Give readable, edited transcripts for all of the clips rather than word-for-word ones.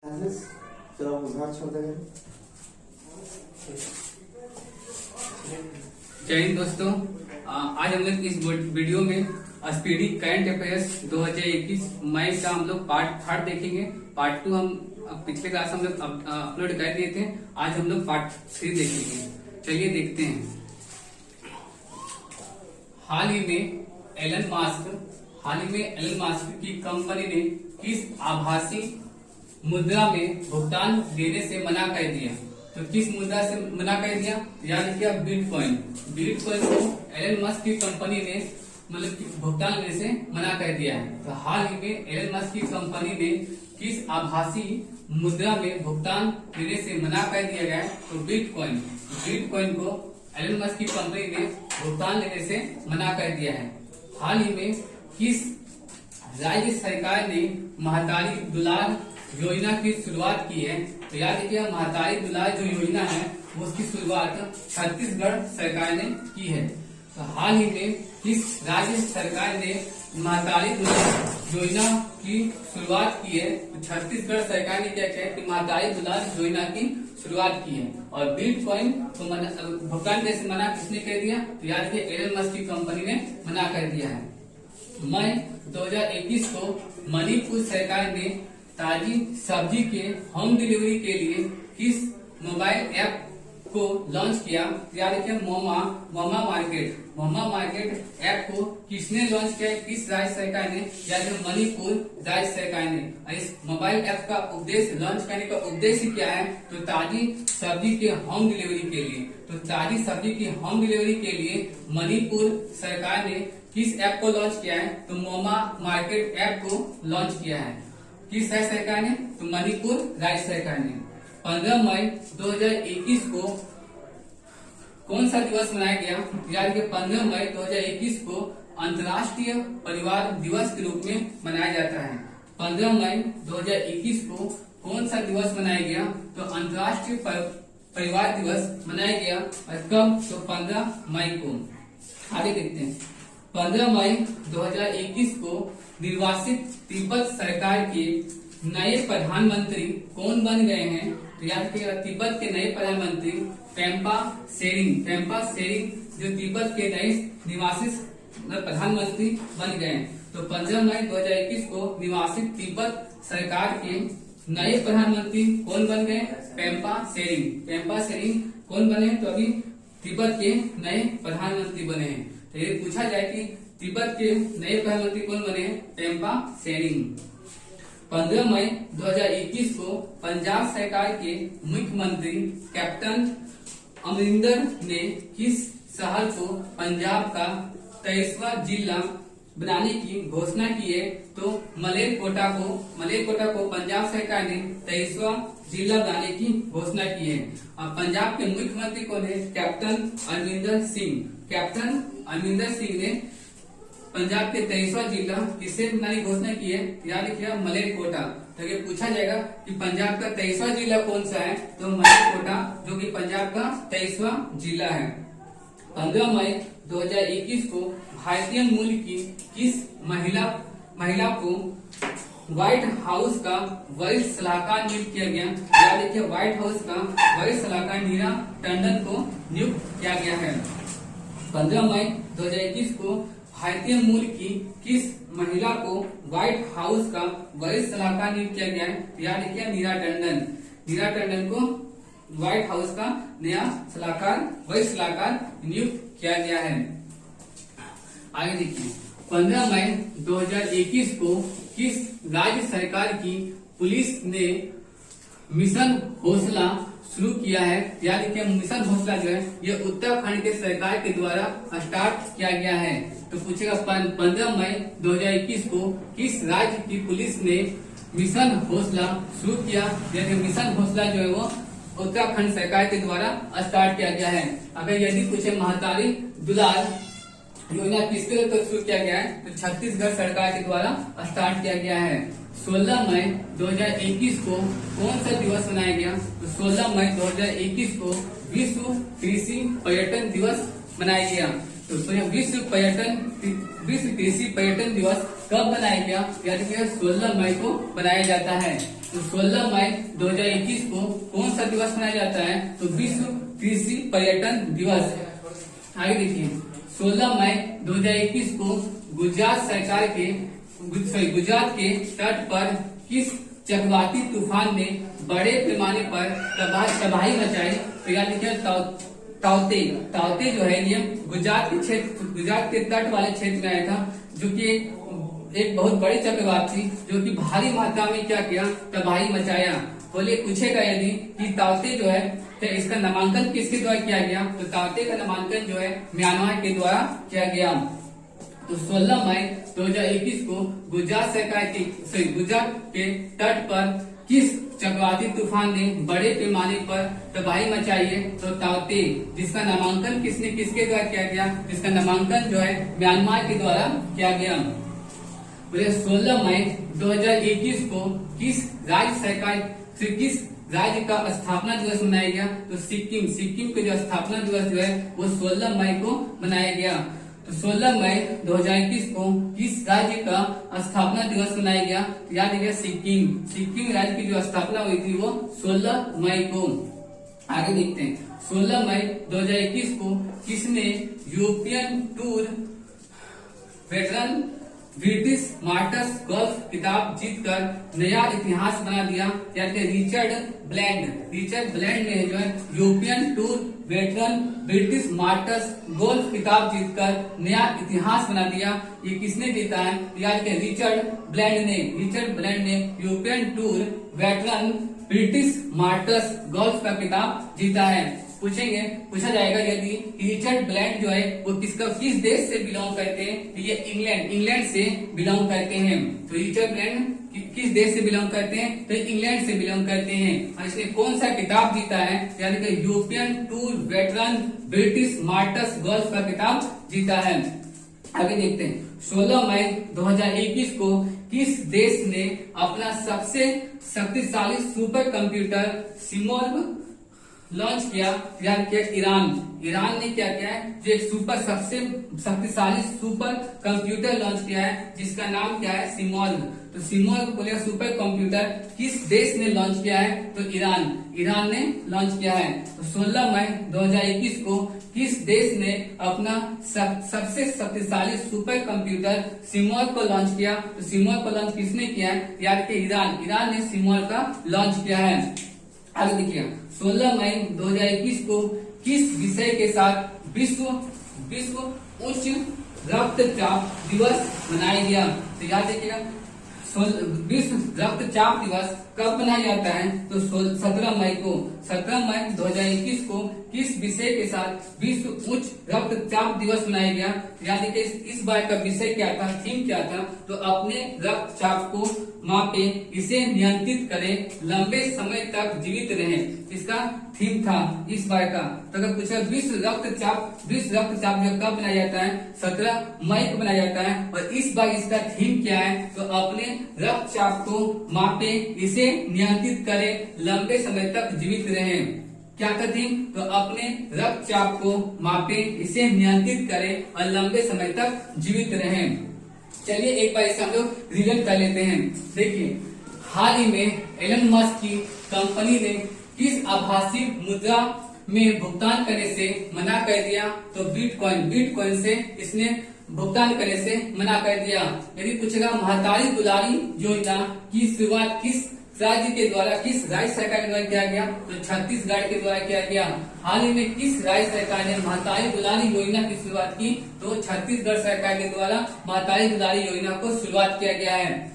चलो उधार छोड़ देंगे। जय हिंद दोस्तों, आज हम लोग इस वीडियो में स्पीडी करंट अफेयर्स 2021 मई का हम लोग पार्ट 3 देखेंगे। पार्ट 2 हम पिछले क्लास हम लोग अपलोड कर दिए थे। आज हम लोग पार्ट 3 देखेंगे। चलिए देखते हैं। हाल ही में एलन मास्क की कंपनी ने किस आभासी मुद्रा में भुगतान देने से मना कर दिया? तो किस मुद्रा से मना कर दिया? याद किया बिटकॉइन को एलन मस्क की कंपनी ने मतलब भुगतान देने से मना कर दिया है। तो हाल ही में एलन मस्क की कंपनी ने किस आभासी मुद्रा में भुगतान देने से मना कर दिया गया है? तो बिटकॉइन को एलन मस्क की कंपनी ने भुगतान देने से मना कर दिया है। हाल ही में किस राज्य सरकार ने महतारी दुलार योजना की शुरुआत की है? तो याद रखिए, महतारी दुलार जो योजना है उसकी शुरुआत छत्तीसगढ़ सरकार ने की है। तो हाल ही में किस राज्य सरकार ने महतारी दुलार योजना की शुरुआत की है? तो छत्तीसगढ़ सरकार ने क्या किया कि महतारी दुलार योजना की शुरुआत की है। और बिटकॉइन को भुगतान देने से मना किसने कर दिया? तो याद रखिए, एलन मस्क की कंपनी ने मना कर दिया है। मई 2021 को मणिपुर सरकार ने ताजी सब्जी के होम डिलीवरी के लिए किस मोबाइल ऐप को लॉन्च किया? याद रखिए, मोमा मार्केट ऐप को किसने लॉन्च किया? किस राज्य सरकार ने? याद रखिए, मणिपुर राज्य सरकार ने। इस मोबाइल ऐप का उद्देश्य, लॉन्च करने का उद्देश्य क्या है? तो ताजी सब्जी के होम डिलीवरी के लिए। तो ताजी सब्जी की होम डिलीवरी के लिए मणिपुर सरकार ने किस ऐप को लॉन्च किया है? तो मोमा मार्केट ऐप को लॉन्च किया है। किस राज्य सरकार ने? तो मणिपुर राज्य सरकार ने। 15 मई 2021 को कौन सा दिवस मनाया गया? याद रखिए, 15 मई 2021 को अंतर्राष्ट्रीय परिवार दिवस के रूप में मनाया जाता है। 15 मई 2021 को कौन सा दिवस मनाया गया? तो अंतर्राष्ट्रीय परिवार दिवस मनाया गया। और कब? तो 15 मई को। आगे देखते हैं। 15 मई 2021 को निर्वासित तिब्बत सरकार के नए प्रधानमंत्री कौन बन गए हैं? तो याद रखिएगा, तिब्बत के नए प्रधानमंत्री पेम्पा सेरिंग जो तिब्बत के नए निवासित प्रधानमंत्री बन गए। तो 15 मई 2021 को निवासित तिब्बत सरकार के नए प्रधानमंत्री कौन बन गए? पेम्पा सेरिंग कौन बने? तो अभी तिब्बत के नए प्रधानमंत्री बने हैं। तो ये पूछा जाए कि तिब्बत के नए प्रधानमंत्री कौन बने? पेम्पा सेरिंग। 15 मई 2021 को पंजाब सरकार के मुख्यमंत्री कैप्टन अमरिंदर ने किस शहर को पंजाब का 23वां जिला बनाने की घोषणा की है? तो मलेरकोटा को पंजाब सरकार ने 23वां जिला बनाने की घोषणा की है। और पंजाब के मुख्यमंत्री कौन है? कैप्टन अमरिंदर सिंह ने पंजाब के 23वां जिला किससे बनाने की घोषणा की है? याद रखिए, मलेरकोटा। तो ये पूछा जाएगा कि पंजाब का 23वां जिला कौन सा है? तो मलेरकोटा, जो कि पंजाब का 23वां जिला है। 15 मई 2021 को भारतीय मूल की किस महिला को व्हाइट हाउस का वरिष्ठ सलाहकार नियुक्त किया गया? याद रखिए, व्हाइट हाउस का वरिष्ठ सलाहकार नीरा टंडन को नियुक्त किया गया है। 15 मई 2021 को भारतीय मूल की किस महिला को व्हाइट हाउस का वरिष्ठ सलाहकार नियुक्त किया गया है? याद रखिए, नीरा टंडन को व्हाइट हाउस का नया वरिष्ठ सलाहकार नियुक्त किया गया है। आगे देखिए, 15 मई 2021 को किस राज्य सरकार की पुलिस ने मिशन हौसला शुरू किया है? याद रखिए, मिशन हौसला जो है ये उत्तराखंड के सरकार के द्वारा स्टार्ट किया गया है। तो पूछेगा 15 मई 2021 को किस राज्य की पुलिस ने मिशन हौसला शुरू किया? यानी मिशन हौसला जो है वो उत्तराखंड सरकार के द्वारा स्टार्ट किया गया है। अगर यदि पूछे महतारी दुलार योजना किसके द्वारा शुरू किया गया है? तो छत्तीसगढ़ सरकार के द्वारा स्टार्ट किया गया है। 16 मई 2021 को कौन सा दिवस मनाया गया? तो 16 मई 2021 को विश्व कृषि पर्यटन दिवस मनाया गया। तो विश्व कृषि पर्यटन दिवस कब मनाया गया? यानी कि 16 मई को मनाया जाता है। तो 16 मई 2021 को कौन सा दिवस मनाया जाता है? तो विश्व कृषि पर्यटन दिवस। आगे देखिए, 16 मई 2021 को गुजरात के तट पर किस चक्रवाती तूफान ने बड़े पैमाने पर तबाही मचाई? तो याद देखिए, ताउते जो है ये गुजरात के तट वाले क्षेत्र में आया था, जो कि एक बहुत बड़ी चक्रवात थी, जो कि भारी मात्रा में क्या किया? तबाही मचाया। बोलिए पूछेगा यदि कि ताउते जो है तो इसका नामांकन किसके द्वारा किया गया? तो ताउते का नामांकन जो है म्यांमार के द्वारा किया गया। तो 16 मई 2021 को गुजरात के तट पर किस चक्रवाती तूफान ने बड़े पैमाने पर तबाही मचाई है? तो ताउते, जिसका नामांकन किसके द्वारा किया गया? जिसका नामांकन जो है म्यांमार के द्वारा किया गया। बोले 16 मई 2021 को किस राज्य का स्थापना दिवस मनाया गया? तो सिक्किम का जो स्थापना दिवस जो है वो 16 मई को मनाया गया। तो 16 मई 2021 को किस राज्य का स्थापना दिवस मनाया गया? तो याद रखिए सिक्किम राज्य की जो स्थापना हुई थी वो 16 मई को। आगे देखते हैं, 16 मई 2021 को किसने European tour veteran British masters golf खिताब जीतकर नया इतिहास बना दिया? रिचर्ड ब्लैंड ने जो है European tour veteran British masters golf खिताब जीतकर नया इतिहास बना दिया। ये किसने जीता है? याद के रिचर्ड ब्लैंड ने European tour veteran British masters golf का खिताब जीता है। पूछा जाएगा यदि रिचर्ड ब्लैंड जो है वो किस देश से बिलोंग करते हैं? ये इंग्लैंड से बिलोंग करते हैं। तो रिचर्ड ब्लैंड किस देश से बिलोंग करते हैं? तो इंग्लैंड से बिलोंग करते हैं। और इसने कौन सा खिताब जीता है? यानी कि European tour veteran British masters golf का खिताब जीता है। आगे देखते हैं, 16 मई 2021 को किस देश ने अपना सबसे शक्तिशाली सुपर कंप्यूटर सिमोर्ग लॉन्च किया? याद किया ईरान ने क्या किया है? जो एक सबसे शक्तिशाली सुपर कंप्यूटर लॉन्च किया है, जिसका नाम क्या है? सिमोर्ग। तो सिमोर्ग बोले सुपर कंप्यूटर किस देश ने लॉन्च किया है? तो ईरान ने लॉन्च किया है। तो 16 मई 2021 को किस देश ने अपना सबसे शक्तिशाली सुपर कंप्यूटर सिमोर्ग को लॉन्च किया? तो सिमोर्ग को लॉन्च किसने किया है? याद के ईरान ने सिमोर्ग का लॉन्च किया है। आगे देखिए, 16 मई 2021 को किस विषय के साथ विश्व उच्च रक्तचाप दिवस मनाया गया? तो याद रखिएगा, विश्व रक्तचाप दिवस कब मनाया जाता है? तो 17 मई को। 17 मई 2021 को किस विषय के साथ विश्व उच्च रक्तचाप दिवस मनाया गया? याद रखिए, इस बार का विषय क्या था? थीम क्या था? तो अपने रक्तचाप को मापे, इसे नियंत्रित करें, लंबे समय तक जीवित रहें। इसका थीम था इस बार का। तो अगर पूछा विश्व रक्तचाप जो कब मनाया जाता है? 17 मई को मनाया जाता है। और इस बार इसका थीम क्या है? तो अपने रक्तचाप को मापे, इसे नियंत्रित करें, लंबे समय तक जीवित रहें। क्या का थीम? तो अपने रक्तचाप को मापे, इसे नियंत्रित करें और लंबे समय तक जीवित रहें। चलिए एक बार इसे हम लोग रिवीजन कर लेते हैं। देखिए, हाल ही में एलन मस्क की कंपनी ने किस आभासी मुद्रा में भुगतान करने से मना कर दिया? तो बिटकॉइन से इसने भुगतान करने से मना कर दिया। यदि पूछेगा महतारी दुलारी योजना की शुरुआत किस राज्य के द्वारा, किस राज्य सरकार के द्वारा किया गया? तो छत्तीसगढ़ के द्वारा किया गया। हाल ही में किस राज्य सरकार ने महतारी दुलारी योजना की शुरुआत की? तो छत्तीसगढ़ सरकार के द्वारा महतारी दुलारी योजना को शुरुआत किया गया है।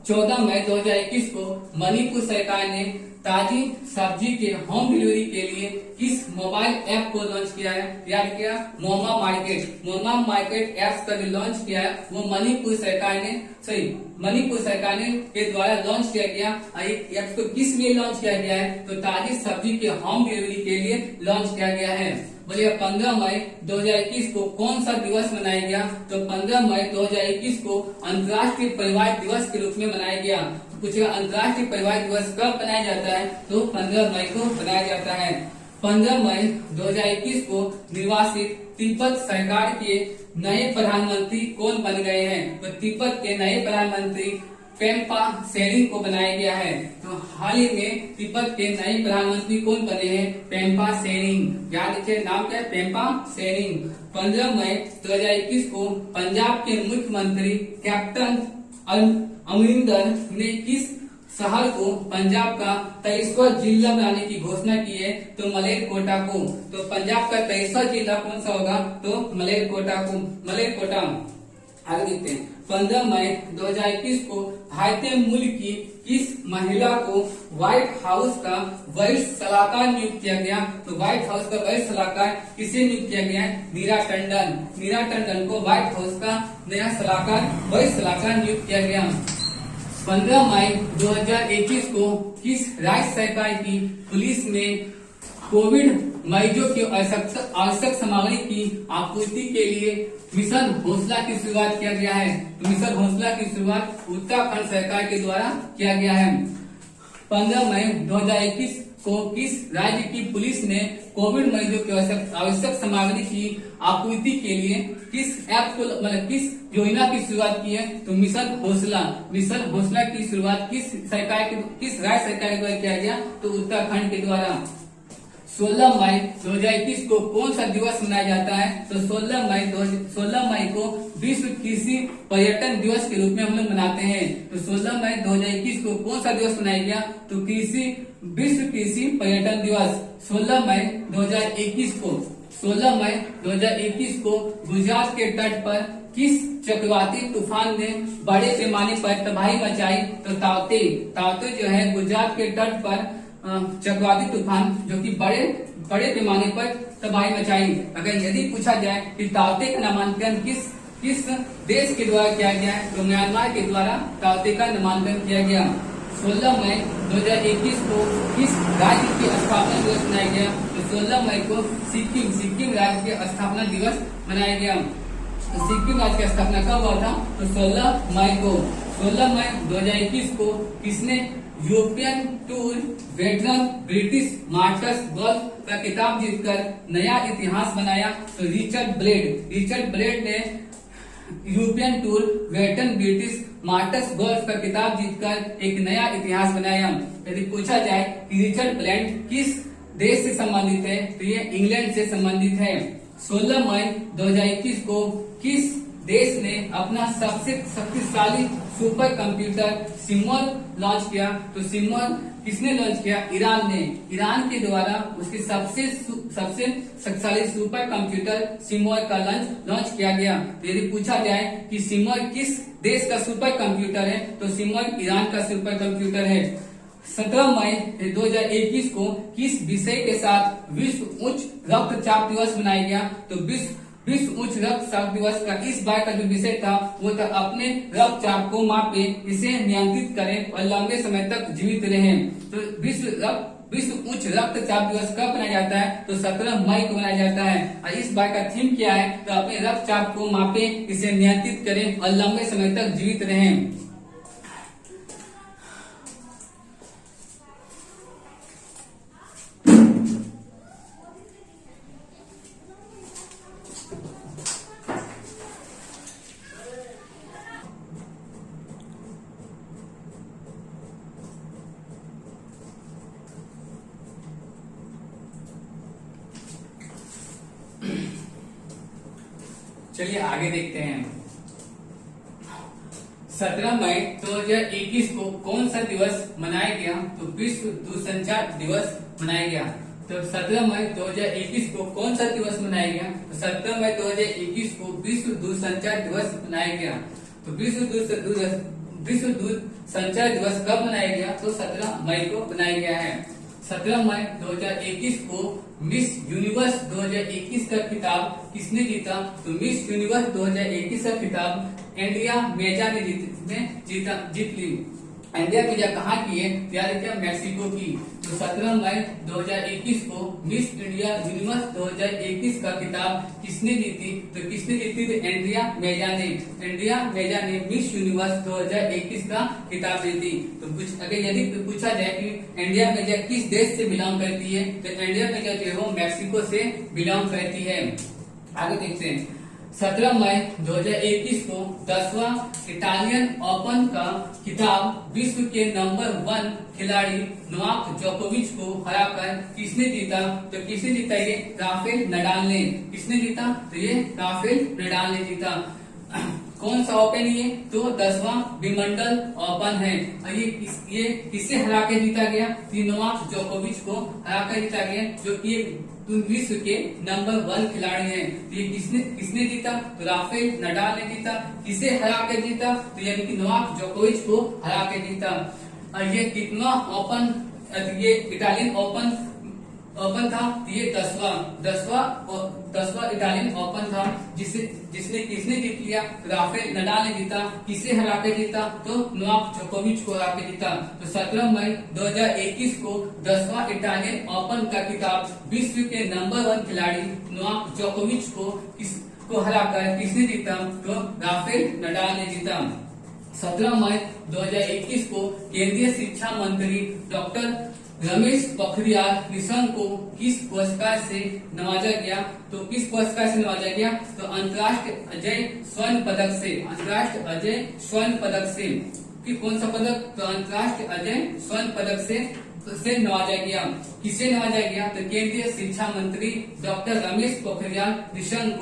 14 मई 2021 को मणिपुर सरकार ने ताजी सब्जी के होम डिलीवरी के लिए किस मोबाइल ऐप को लॉन्च किया है? याद किया, मोमा मार्केट ऐप का जो लॉन्च किया है वो मणिपुर सरकार ने के द्वारा लॉन्च किया गया। ऐप को किस लिए लॉन्च किया गया है? तो ताजी सब्जी के होम डिलीवरी के लिए लॉन्च किया गया है। बोलिए 15 मई 2021 को कौन सा दिवस मनाया गया? तो 15 मई 2021 को अंतर्राष्ट्रीय परिवार दिवस के रूप में मनाया गया। पूछेगा अंतर्राष्ट्रीय परिवार दिवस कब मनाया जाता है? तो 15 मई को मनाया जाता है। 15 मई 2021 को निर्वासित तिब्बत सरकार के नए प्रधानमंत्री कौन बन गए हैं? तो तिब्बत के नए प्रधानमंत्री पेम्पा सेरिंग को बनाया गया है। तो हाल ही में तिब्बत के नए प्रधानमंत्री कौन बने हैं? पेम्पा सेरिंग। याद रखिए नाम क्या है? पेम्पा सेरिंग। 15 मई 2021 को पंजाब के मुख्यमंत्री कैप्टन अमरिंदर ने किस शहर को पंजाब का 23वां जिला बनाने की घोषणा की है? तो मलेरकोटा को। तो पंजाब का 23वां जिला कौन सा होगा? तो मलेरकोटा को। मलेरकोटा। आगे देखते हैं। 15 मई 2021 को भारतीय मूल की किस महिला को व्हाइट हाउस का वरिष्ठ सलाहकार नियुक्त किया गया? तो व्हाइट हाउस का वरिष्ठ सलाहकार किसे नियुक्त किया गया है? नीरा टंडन। नीरा टंडन को व्हाइट हाउस का नया सलाहकार वरिष्ठ सलाहकार नियुक्त किया गया। 15 मई 2021 को किस राज्य सरकार की पुलिस में कोविड मरीजों की आवश्यक सामग्री की आपूर्ति के लिए मिशन हौसला की शुरुआत किया गया है? तो मिशन हौसला की शुरुआत उत्तराखंड सरकार के द्वारा किया गया है। 15 मई 2021 को किस राज्य की पुलिस ने कोविड मरीजों की आवश्यक सामग्री की आपूर्ति के लिए किस ऐप को मतलब किस योजना की शुरुआत की है? तो मिशन हौसला। मिशन हौसला की शुरुआत किस राज्य सरकार के द्वारा किया गया? तो उत्तराखंड के द्वारा। 16 मई 2021 को कौन सा दिवस मनाया जाता है? तो 16 मई को विश्व कृषि पर्यटन दिवस के रूप में हम लोग मनाते हैं। तो 16 मई 2021 को कौन सा दिवस मनाया गया? तो विश्व कृषि पर्यटन दिवस। 16 मई 2021 को 16 मई 2021 को गुजरात के तट पर किस चक्रवाती तूफान ने बड़े पैमाने पर तबाही मचाई? तो ताउते। ताउते जो है गुजरात के तट पर चक्रवाती तूफान जो कि बड़े पैमाने पर तबाही मचाई। अगर यदि पूछा जाए कि ताउते का नामांकन किस देश के द्वारा किया गया है? तो म्यांमार के द्वारा ताउते का नामांकन किया गया। 16 मई 2021 को किस राज्य की स्थापना दिवस मनाया गया? तो 16 मई को सिक्किम राज्य के स्थापना दिवस मनाया गया। तो सिक्किम राज्य की स्थापना कब हुआ था? तो 16 मई को। 16 मई 2021 को किसने European tour veteran British masters golf का खिताब जीतकर नया इतिहास बनाया? तो रिचर्ड ब्लेड ने European tour veteran British masters golf का खिताब जीतकर एक नया इतिहास बनाया। यदि पूछा जाए कि रिचर्ड ब्लेड किस देश से संबंधित है? तो ये इंग्लैंड से संबंधित है। 16 मई 2021 को किस देश ने अपना सबसे शक्तिशाली सुपर कंप्यूटर सिमोन लॉन्च किया? तो सिमोन किसने लॉन्च किया? ईरान ने। ईरान के द्वारा उसकी सबसे शक्तिशाली सुपर कंप्यूटर सिमोन का लॉन्च किया गया। तो यदि पूछा जाए कि सिमोन किस देश का सुपर कंप्यूटर है? तो सिमोन ईरान का सुपर कंप्यूटर है। 17 मई 2021 को किस विषय के साथ विश्व उच्च रक्तचाप दिवस मनाया गया? तो विश्व उच्च रक्तचाप दिवस का इस बार का जो विषय था वो था अपने रक्तचाप को मापे, इसे नियंत्रित करें और लंबे समय तक जीवित रहें। तो विश्व उच्च रक्तचाप दिवस कब मनाया जाता है? तो 17 मई को मनाया जाता है। और इस बार का थीम क्या है? तो अपने रक्तचाप को मापे, इसे नियंत्रित करें और लंबे समय तक जीवित रहें। चलिए आगे देखते हैं। 17 मई 2021 को कौन सा दिवस मनाया गया? तो विश्व दूरसंचार दिवस मनाया गया। तो 17 मई 2021 को कौन सा दिवस मनाया गया? तो 17 मई 2021 को विश्व दूरसंचार दिवस मनाया गया। तो विश्व दूरसंचार दिवस कब मनाया गया? तो 17 मई को मनाया गया है। 17 मई 2021 को मिस यूनिवर्स 2021 का खिताब किसने जीता? तो मिस यूनिवर्स 2021 का खिताब इंडिया मेजा ने जीत ली। इंडिया मेजा कहाँ की है? याद रखिए मैक्सिको की। तो 17 मई 2021 को मिस इंडिया यूनिवर्स 2021 का खिताब किसने जीती? तो किसने जीती? तो इंडिया मेजा ने। इंडिया मेजा ने मिस यूनिवर्स 2021 का खिताब जीती। तो कुछ अगर यदि पूछा जाए कि इंडिया मेजा किस देश से बिलोंग करती है, तो इंडिया मेजा जो है वो मैक्सिको से बिलोंग करती है। आगे देखते हैं, 17 मई 2021 को 10वां इटालियन ओपन का खिताब विश्व के नंबर 1 खिलाड़ी नोवाक जोकोविच को हराकर किसने जीता? तो किसने जीता? ये राफेल नडाल ने। किसने जीता? तो ये राफेल नडाल ने जीता। कौन सा ओपन ये? तो 10वां विंबलडन ओपन है। और ये किससे हरा के जीता गया? नोवाक जोकोविच को हरा कर जीता गया, जो कि विश्व के नंबर 1 खिलाड़ी हैं। तो ये किसने जीता? तो राफेल नडाल ने जीता। किसे हरा के जीता? तो यानी कि नोवाक जोकोविच को हरा के जीता। और ये कितना ओपन, ये इटालियन ओपन था? ये 10वां इटालियन ओपन था, जिसने किसने जीत लिया? राफेल नडाल ने जीता। किसे हरा के जीता? तो नोवाक जोकोविच को हरा के जीता। तो 17 मई 2021 को 10वां इटालियन ओपन का खिताब विश्व के नंबर 1 खिलाड़ी नोवाक जोकोविच को हराकर किसने जीता? तो राफेल नडाल ने जीता। 17 मई 2021 को केंद्रीय शिक्षा मंत्री डॉक्टर रमेश पोखरियाल निशंक को किस पुरस्कार से नवाजा गया? तो किस पुरस्कार से नवाजा गया? तो अंतर्राष्ट्रीय अजय स्वर्ण पदक से। अंतर्राष्ट्रीय अजय स्वर्ण पदक से। कि कौन सा पदक? तो अंतर्राष्ट्रीय अजय स्वर्ण पदक से नवाजा गया। किसे नवाजा गया? तो केंद्रीय शिक्षा मंत्री डॉक्टर रमेश पोखरियाल निशंक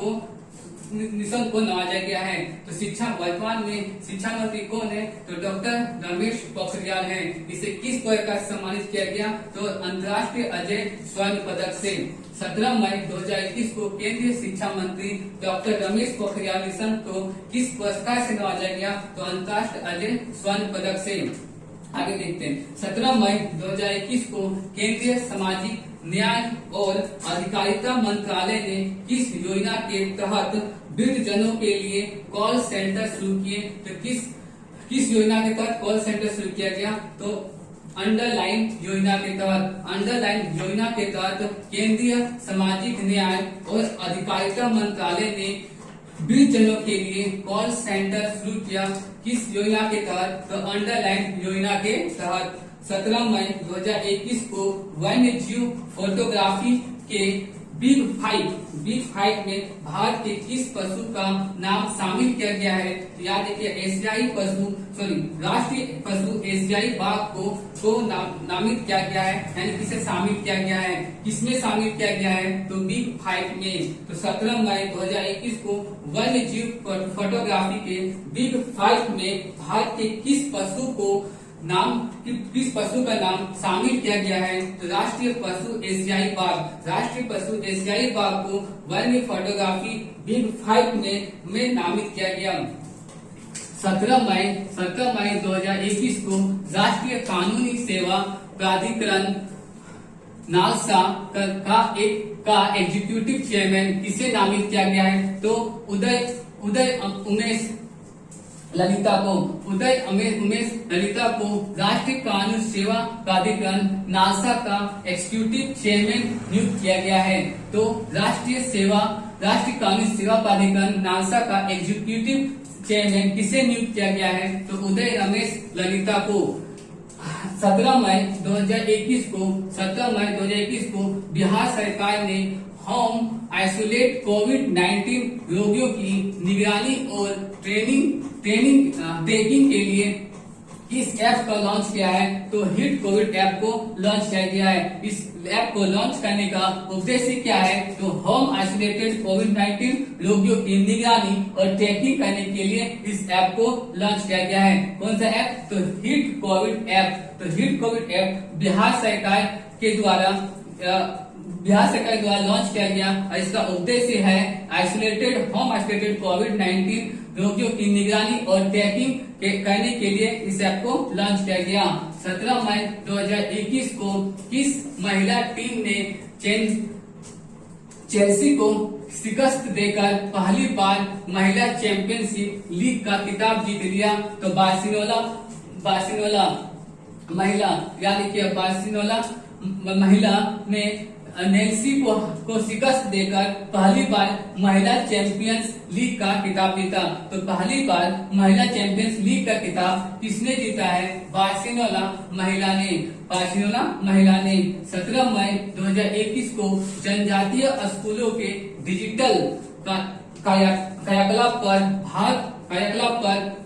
को नवाजा गया है। तो वर्तमान में शिक्षा मंत्री कौन है? तो डॉक्टर रमेश पोखरियाल हैं। इसे किस पुरस्कार से सम्मानित किया गया? तो अंतर्राष्ट्रीय अजय स्वर्ण पदक से। 17 मई 2021 को केंद्रीय शिक्षा मंत्री डॉक्टर रमेश पोखरियाल निशंक को किस पुरस्कार से नवाजा गया? तो अंतर्राष्ट्रीय अजय स्वर्ण पदक से। आगे देखते हैं, 17 मई 2021 को केंद्रीय सामाजिक न्याय और अधिकारिता मंत्रालय ने किस योजना के तहत वृद्धजनों के लिए कॉल सेंटर शुरू किए? तो किस योजना के तहत कॉल सेंटर शुरू किया गया? तो अंडरलाइन योजना के तहत। अंडरलाइन योजना के तहत केंद्रीय सामाजिक न्याय और अधिकारिता मंत्रालय ने वृद्धजनों के लिए कॉल सेंटर शुरू किया। किस योजना के तहत? तो अंडरलाइन योजना के तहत। 17 मई 2021 को वन्य जीव फोटोग्राफी के बिग फाइव में भारत के किस पशु का नाम शामिल किया गया है? याद देखिए, राष्ट्रीय पशु एशियाई बाघ को नामित किया गया है, यानी किसे शामिल किया गया है? किसमें शामिल किया गया है? तो बिग 5 में। तो 17 मई 2021 को वन्य जीव फोटोग्राफी के बिग 5 में भारत के किस पशु का नाम शामिल किया गया है? तो राष्ट्रीय पशु एशियाई बाघ। राष्ट्रीय पशु एशियाई बाघ को वन्य फोटोग्राफी बिग 5 में नामित किया गया। 17 मई 2021 को राष्ट्रीय कानूनी सेवा प्राधिकरण नालसा का एग्जीक्यूटिव चेयरमैन किसे नामित किया गया है? तो उदय उमेश ललिता को राष्ट्रीय कानून सेवा प्राधिकरण नालसा का एग्जीक्यूटिव चेयरमैन नियुक्त किया गया है। तो राष्ट्रीय कानून सेवा प्राधिकरण नालसा का एग्जीक्यूटिव चेयरमैन किसे नियुक्त किया गया है? तो उदय रमेश ललिता को। 17 मई 2021 को बिहार सरकार ने होम आइसोलेट कोविड-19 रोगियों की निगरानी और ट्रेकिंग के लिए इस ऐप का लॉन्च किया है? तो हिट कोविड ऐप को लॉन्च किया गया है। इस ऐप को लॉन्च करने का उद्देश्य क्या है? तो होम आइसोलेटेड कोविड-19 रोगियों की निगरानी और ट्रैकिंग करने के लिए इस ऐप को लॉन्च किया गया है। कौन सा ऐप? तो हिट कोविड ऐप। तो हिट कोविड ऐप बिहार सरकार के द्वारा लॉन्च किया गया और इसका उद्देश्य है होम आइसोलेटेड कोविड-19 रोगियों की निगरानी और ट्रैकिंग करने के लिए इस ऐप को लॉन्च किया गया। 17 मई 2021 को किस महिला टीम ने चेल्सी को शिकस्त देकर पहली बार महिला चैंपियनशिप लीग का खिताब जीत लिया? तो बार्सिलोना महिला, यानी कि बार्सिलोना महिला ने नेल्सी को शिकस्त देकर पहली बार महिला चैंपियंस लीग का खिताब जीता। तो पहली बार महिला चैंपियंस लीग का खिताब किसने जीता है? बार्सिलोना महिला ने। बार्सिलोना महिला ने 17 मई 2021 को जनजातीय स्कूलों के डिजिटल कायाकलाप पर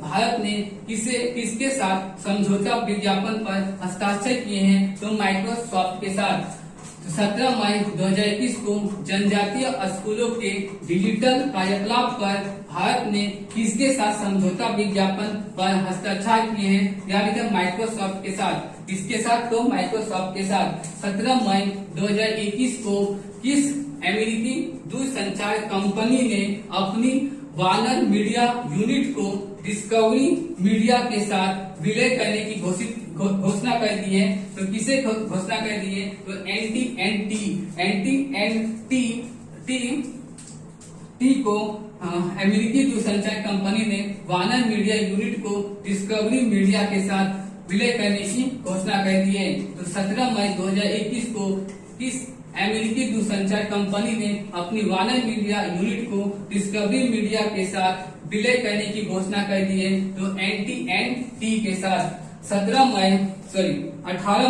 भारत ने किसके साथ समझौता विज्ञापन पर हस्ताक्षर किए हैं? तो माइक्रोसॉफ्ट के साथ। 17 मई 2021 को जनजातीय स्कूलों के डिजिटल कायाकलाप पर भारत ने किसके साथ समझौता विज्ञापन पर हस्ताक्षर किए हैं? यानी कि माइक्रोसॉफ्ट के साथ। किसके साथ? तो माइक्रोसॉफ्ट के साथ। 17 मई 2021 को किस अमेरिकी दूरसंचार कंपनी ने अपनी वार्नर मीडिया यूनिट को डिस्कवरी मीडिया के साथ विलय करने की घोषणा कर दी है? तो किसे घोषणा कर दी है? तो AT&T को अमेरिकी दूरसंचार कंपनी ने वार्नर मीडिया यूनिट को डिस्कवरी मीडिया के साथ विलय करने की घोषणा कर दी है। तो 17 मई 2021 को किस अमेरिकी दूरसंचार कंपनी ने अपनी वार्नर मीडिया यूनिट को डिस्कवरी मीडिया के साथ विलय करने की घोषणा कर दी है? तो AT&T के साथ। 18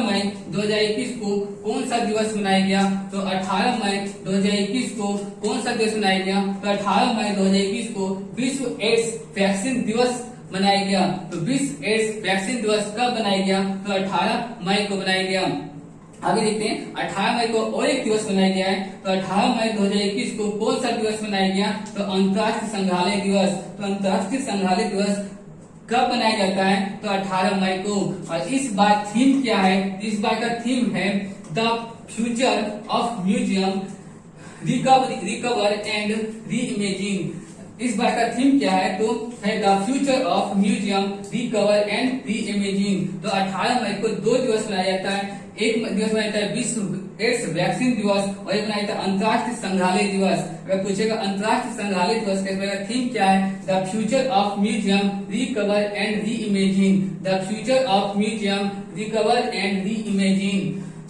मई 2021 को कौन सा दिवस मनाया गया? तो 18 मई 2021 को कौन सा दिवस मनाया गया? तो 18 मई 2021 को विश्व एड्स वैक्सीन दिवस मनाया गया। तो विश्व एड्स वैक्सीन दिवस कब बनाया गया? तो 18 मई को बनाया गया। आगे देखते हैं 18 मई को और एक दिवस मनाया गया है। तो 18 मई 2021 को कौन सा दिवस मनाया गया? तो अंतर्राष्ट्रीय संग्रहालय दिवस। तो अंतर्राष्ट्रीय संग्रहालय दिवस कब मनाया जाता है? तो 18 मई को। और इस बार थीम क्या है? इस बार का थीम है the future of museum recover and री इमेजिन। इस बार का थीम क्या है? तो है the future of museum recover and री इमेजिन। तो 18 मई को 2 दिवस मनाया जाता है। एक दिवस मनाया जाता है विश्व एड्स वैक्सीन दिवस और एक मनाया जाता है अंतर्राष्ट्रीय संग्रहालय दिवस। अगर पूछेगा अंतर्राष्ट्रीय संग्रहालय दिवस का थीम क्या है? The future of museum recover and reimagine. The future of museum recover and reimagine.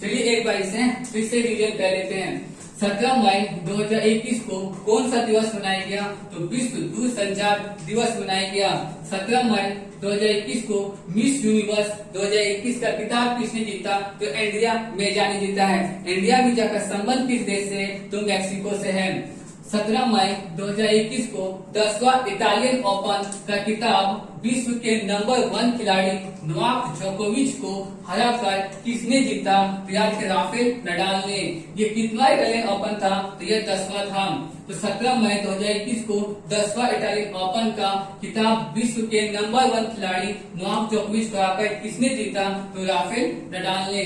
चलिए एक बार इसे फिर से रिवीजन कर लेते हैं। 17 मई 2021 को कौन सा दिवस मनाया गया? तो विश्व दूरसंचार दिवस मनाया गया। 17 मई 2021 को मिस यूनिवर्स 2021 का खिताब किसने जीता? तो एंड्रिया मेजा ने जीता है। एंड्रिया मेजा का संबंध किस देश से? तो मैक्सिको से है। 17 मई 2021 को 10वां इटालियन ओपन का खिताब विश्व के नंबर 1 खिलाड़ी नोवाक जोकोविच को हराकर किसने जीता? तो यार के राफेल नडाल ने। ये कितना इटालियन ओपन था? तो ये 10वां था। तो 17 मई 2021 को 10वां इटालियन ओपन का खिताब विश्व के नंबर 1 खिलाड़ी नोवाक जोकोविच को हराकर किसने जीता? तो राफेल नडाल ने।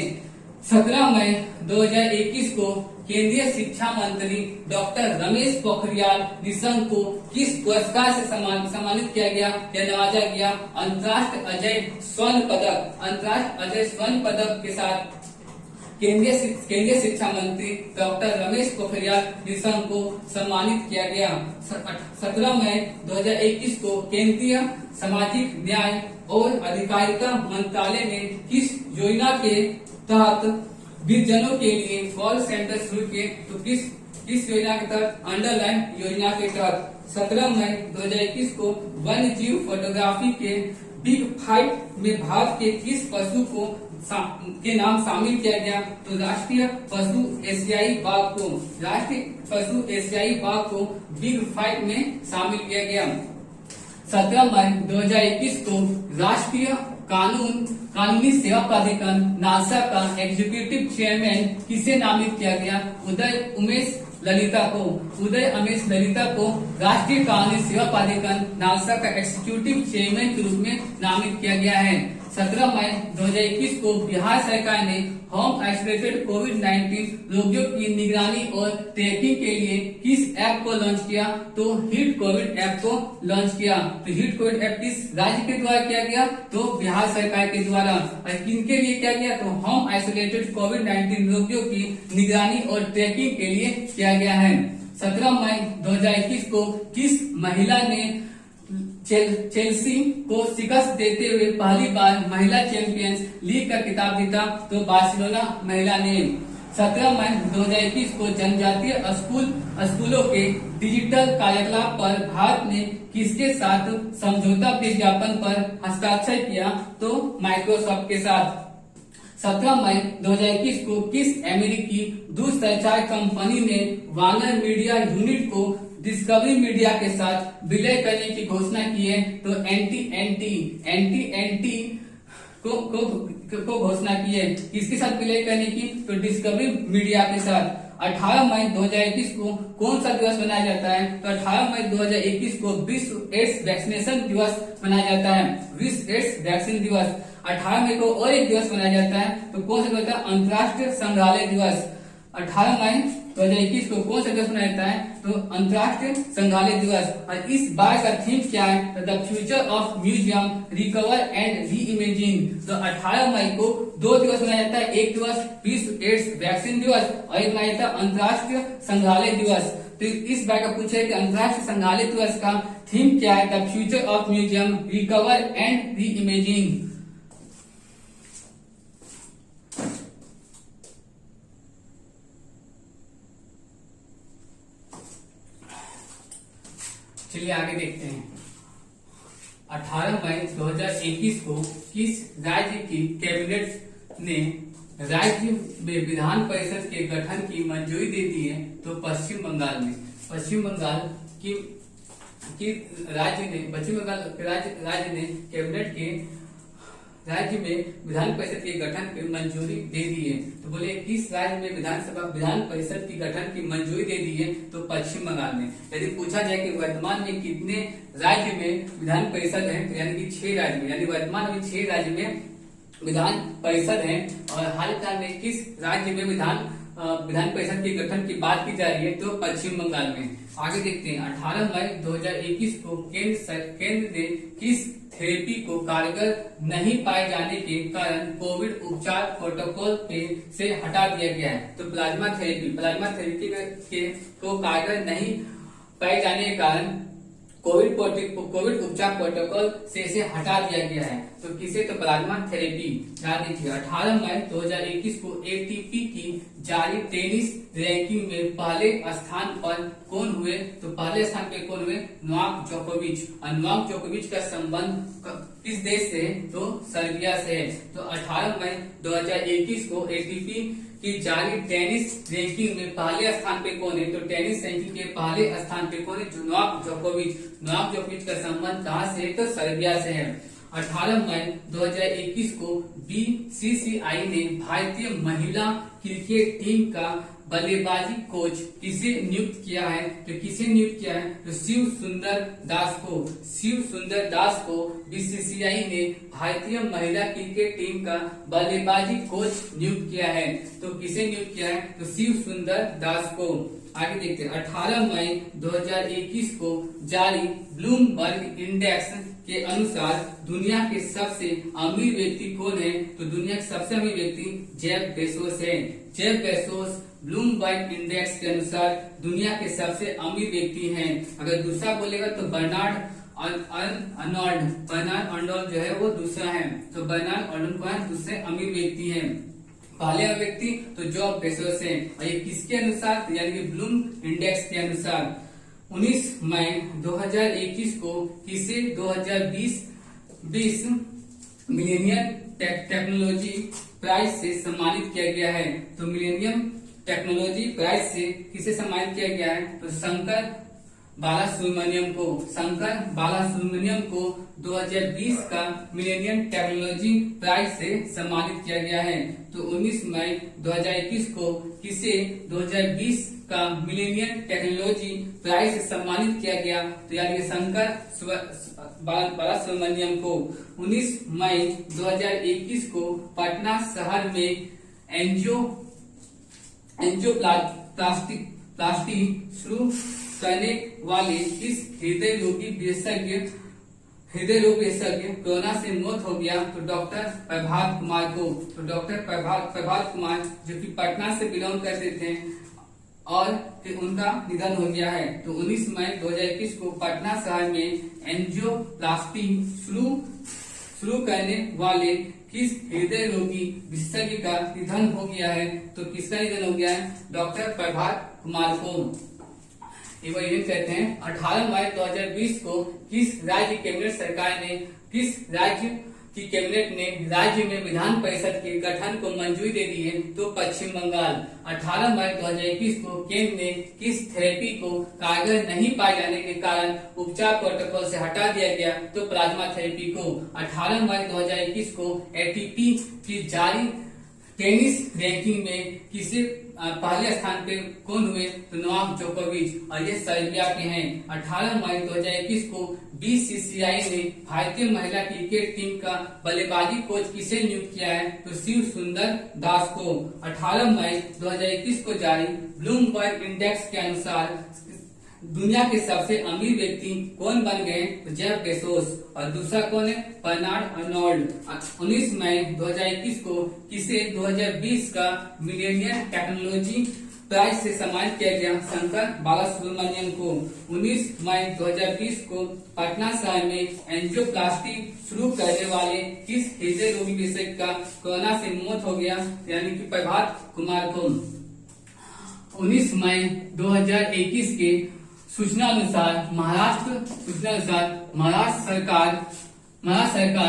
17 मई 2021 को केंद्रीय शिक्षा मंत्री डॉक्टर रमेश पोखरियाल निशंक को किस पुरस्कार से सम्मानित किया गया या नवाजा गया? अंतर्राष्ट्रीय अजय स्वर्ण पदक। अंतर्राष्ट्रीय अजय स्वर्ण पदक के साथ केंद्रीय शिक्षा मंत्री डॉक्टर रमेश पोखरियाल निशंक को सम्मानित किया गया। 17 मई 2021 को केंद्रीय सामाजिक न्याय और अधिकारिता मंत्रालय ने किस योजना के तहत वृद्धजनों के लिए कॉल सेंटर शुरू किए? तो किस योजना के तहत? अंडरलाइन योजना के तहत। 17 मई 2021 को वन्य जीव फोटोग्राफी के बिग 5 में भारत के किस पशु को के नाम शामिल किया गया? तो राष्ट्रीय पशु एशियाई बाघ को। राष्ट्रीय पशु एशियाई बाघ को बिग 5 में शामिल किया गया। 17 मई 2021 को राष्ट्रीय कानूनी सेवा प्राधिकरण नालसा का एग्जीक्यूटिव चेयरमैन किसे नामित किया गया? उदय उमेश ललिता को राष्ट्रीय कानूनी सेवा प्राधिकरण नालसा का एग्जीक्यूटिव चेयरमैन के रूप में नामित किया गया है। 17 मई 2021 को बिहार सरकार ने होम आइसोलेटेड कोविड-19 रोगियों की निगरानी और ट्रैकिंग के लिए किस ऐप को लॉन्च किया? तो हिट कोविड ऐप को लॉन्च किया। तो हिट कोविड ऐप किस राज्य के द्वारा किया गया? तो बिहार सरकार के द्वारा। और किनके लिए किया गया? तो होम आइसोलेटेड कोविड-19 रोगियों की निगरानी और ट्रैकिंग के लिए किया गया है। 17 मई 2021 को किस महिला ने चेल्सी को शिकस्त देते हुए पहली बार महिला चैंपियंस लीग का खिताब जीता तो बार्सिलोना महिला ने। 17 मई 2021 को जनजातीय स्कूलों के डिजिटल कार्यकलाप पर भारत ने किसके साथ समझौता विज्ञापन पर हस्ताक्षर किया तो माइक्रोसॉफ्ट के साथ। 17 मई 2021 को किस अमेरिकी दूरसंचार कंपनी ने वार्नर मीडिया यूनिट को डिस्कवरी मीडिया के साथ विलय करने की घोषणा की है तो एंटी को घोषणा की है। किसके साथ विलय करने की तो डिस्कवरी मीडिया के साथ। 18 मई 2021 को कौन सा दिवस मनाया जाता है तो 18 मई 2021 को विश्व एड्स वैक्सीनेशन दिवस मनाया जाता है, विश्व एड्स वैक्सीन दिवस। 18 मई को और एक दिवस मनाया जाता है तो कौन सा दिवस है अंतर्राष्ट्रीय संग्रहालय दिवस। 18 मई 2021 को कौन सा दिवस मनाया जाता है तो अंतर्राष्ट्रीय संग्रहालय दिवस। और इस बार का थीम क्या है the future of museum recover and री इमेजिन। तो 18 मई को 2 दिवस मनाया जाता है, एक दिवस विश्व एड्स वैक्सीन दिवस और एक मनाया जाता है अंतर्राष्ट्रीय संग्रहालय दिवस। तो इस बार का पूछा है कि अंतर्राष्ट्रीय संग्रहालय दिवस का थीम क्या है the future of museum recover and reimagine. चलिए आगे देखते हैं। 18 मई 2021 को किस राज्य की कैबिनेट ने राज्य में विधान परिषद के गठन की मंजूरी दे दी है तो पश्चिम बंगाल में। पश्चिम बंगाल राज्य ने कैबिनेट के राज्य में विधान परिषद के गठन की मंजूरी दे दी है। तो बोले किस राज्य में विधान परिषद की गठन की मंजूरी दे दी है तो पश्चिम बंगाल में। यदि पूछा जाए कि वर्तमान में कितने राज्य में विधान परिषद है तो यानी कि 6 राज्य में, यानी वर्तमान में 6 राज्य में विधान परिषद है और हाल फिलहाल में किस राज्य में विधान परिषद के गठन की बात की जा रही है तो पश्चिम बंगाल में। आगे देखते हैं। 18 मई 2021 को केंद्र ने किस थेरेपी को कारगर नहीं पाए जाने के कारण कोविड उपचार प्रोटोकॉल से हटा दिया गया है तो प्लाज्मा थेरेपी को कारगर नहीं पाए जाने के कारण कोविड उपचार प्रोटोकॉल से इसे हटा दिया गया है तो किसे तो प्लाज्मा थेरेपी। याद रखिए 18 मई 2021 को एटीपी की जारी टेनिस रैंकिंग में पहले स्थान पर कौन हुए तो पहले स्थान पे कौन हुए नोवाक जोकोविच। और नोवाक जोकोविच का संबंध किस देश से तो सर्बिया से है। तो 18 मई 2021 को एटीपी की जारी टेनिस रैंकिंग में पहले स्थान पे कौन है तो टेनिस रैंकिंग के पहले स्थान पे कौन है नोवाक जोकोविच का संबंध कहां से है तो सर्बिया से है। 18 मई 2021 को बीसीसीआई ने भारतीय महिला क्रिकेट टीम का बल्लेबाजी कोच किसे नियुक्त किया है तो शिव सुंदर दास को बीसीसीआई ने भारतीय महिला क्रिकेट टीम का बल्लेबाजी कोच नियुक्त किया है तो किसे नियुक्त किया है तो शिव सुंदर दास को। आगे देखते हैं। 18 मई 2021 को जारी ब्लूमबर्ग इंडेक्स के अनुसार दुनिया के सबसे अमीर व्यक्ति कौन है तो दुनिया के सबसे अमीर व्यक्ति जेफ बेजोस है। जेफ बेजोस ब्लूमबर्ग इंडेक्स के अनुसार दुनिया के सबसे अमीर व्यक्ति हैं। अगर दूसरा बोलेगा तो बर्नार्ड अर्नोल्ड जो है वो दूसरा है तो बर्नार्ड अर्नोल्ड दूसरे अमीर व्यक्ति हैं। पहले व्यक्ति तो जेफ बेजोस है और ये किसके अनुसार यानी कि ब्लूम इंडेक्स के अनुसार। 19 मई 2021 को किसे 2020 मिलेनियम टेक्नोलॉजी प्राइज से सम्मानित किया गया है तो मिलेनियम टेक्नोलॉजी प्राइज से किसे सम्मानित किया गया है तो शंकर बालासुब्रमण्यम को 2020 का मिलेनियम टेक्नोलॉजी प्राइज से सम्मानित किया गया है। तो 19 मई 2021 को किसे 2020 का मिलेनियम टेक्नोलॉजी प्राइज से सम्मानित किया गया तो यानी शंकर बालासुब्रमण्यम को। 19 मई 2021 को पटना शहर में एंजियोप्लास्टी शुरू करने वाले इस हृदय रोग विशेषज्ञ कोरोना से मौत हो गया तो डॉक्टर प्रभात कुमार को। तो डॉक्टर प्रभात कुमार जो कि पटना से बिलोंग करते थे और फिर उनका निधन हो गया है। तो 19 मई 2021 को पटना शहर में एंजियोप्लास्टी शुरू करने वाले किस हृदय रोगी विशेषज्ञ का निधन हो गया है? तो किसका निधन हो गया है? डॉक्टर प्रभात कुमार को। ये कहते हैं 18 मई 2020 को किस राज्य कैबिनेट सरकार ने किस राज्य की कैबिनेट ने राज्य में विधान परिषद के गठन को मंजूरी दे दी है? तो पश्चिम बंगाल। 18 मई 2021 को केंद्र ने किस थेरेपी को कारगर नहीं पाए जाने के कारण उपचार प्रोटोकॉल से हटा दिया गया? तो प्लाज्मा थेरेपी को। 18 मई 2021 को एटीपी की जारी टेनिस रैंकिंग में किसे पहले स्थान पे कौन हुए? तो नोवाक जोकोविच, और ये सर्बिया के हैं। 18 मई 2021 को बीसीसीआई ने भारतीय महिला क्रिकेट टीम का बल्लेबाजी कोच किसे नियुक्त किया है? तो शिव सुंदर दास को। 18 मई 2021 को जारी ब्लूमबर्ग इंडेक्स के अनुसार दुनिया के सबसे अमीर व्यक्ति कौन बन गए? तो जेफ बेजोस, और दूसरा कौन है? Bernard Arnold. 19 मई 2021 को किसे 2020 का मिलेनियम टेक्नोलॉजी प्राइज से सम्मानित किया गया? शंकर बालासुब्रमण्यम को। 19 मई 2020 को पटना शहर में एंजियोप्लास्टी शुरू करने वाले किस हृदय रोगी विशेषज्ञ का कोरोना से मौत हो गया? यानी कि प्रभात कुमार को। 19 मई 2021 के सूचना अनुसार महाराष्ट्र सरकार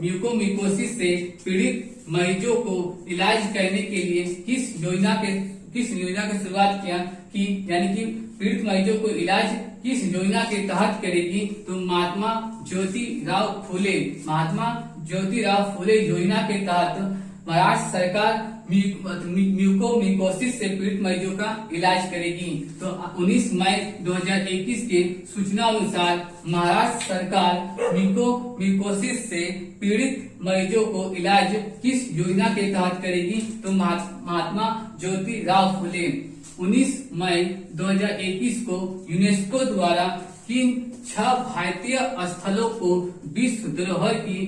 म्यूकोमिकोसिस से पीड़ित मरीजों को इलाज करने के लिए किस योजना की शुरुआत किया की? यानी कि पीड़ित मरीजों को इलाज किस योजना के तहत करेगी? तो महात्मा ज्योतिराव फुले योजना के तहत महाराष्ट्र सरकार म्यूकोमिकोसिस से पीड़ित मरीजों का इलाज करेगी। तो 19 मई 2021 के सूचना अनुसार महाराष्ट्र सरकार म्यूकोमिकोसिस से पीड़ित मरीजों को इलाज किस योजना के तहत करेगी? तो महात्मा ज्योतिराव फुले। 19 मई 2021 को यूनेस्को द्वारा किन 6 भारतीय स्थलों को विश्व धरोहर की